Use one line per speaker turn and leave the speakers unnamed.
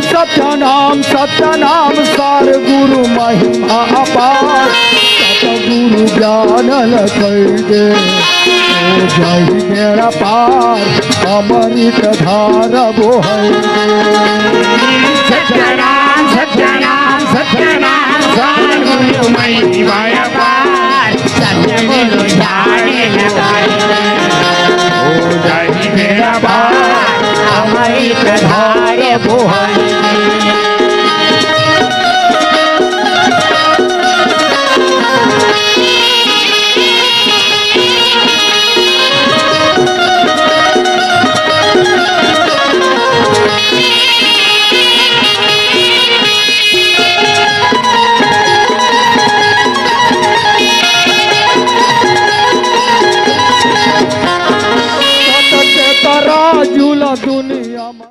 सत्यनाम सत्यनाम सार गुरु महिमा अपार सतगुरु ज्ञान कर दे जय मेरा पार अमृत धार बोहै
सत्यनाम सत्यनाम सत्यनाम सार गुरु महिमा अपार सतगुरु ज्ञान कर दे जय मेरा पार अमृत धार बोहै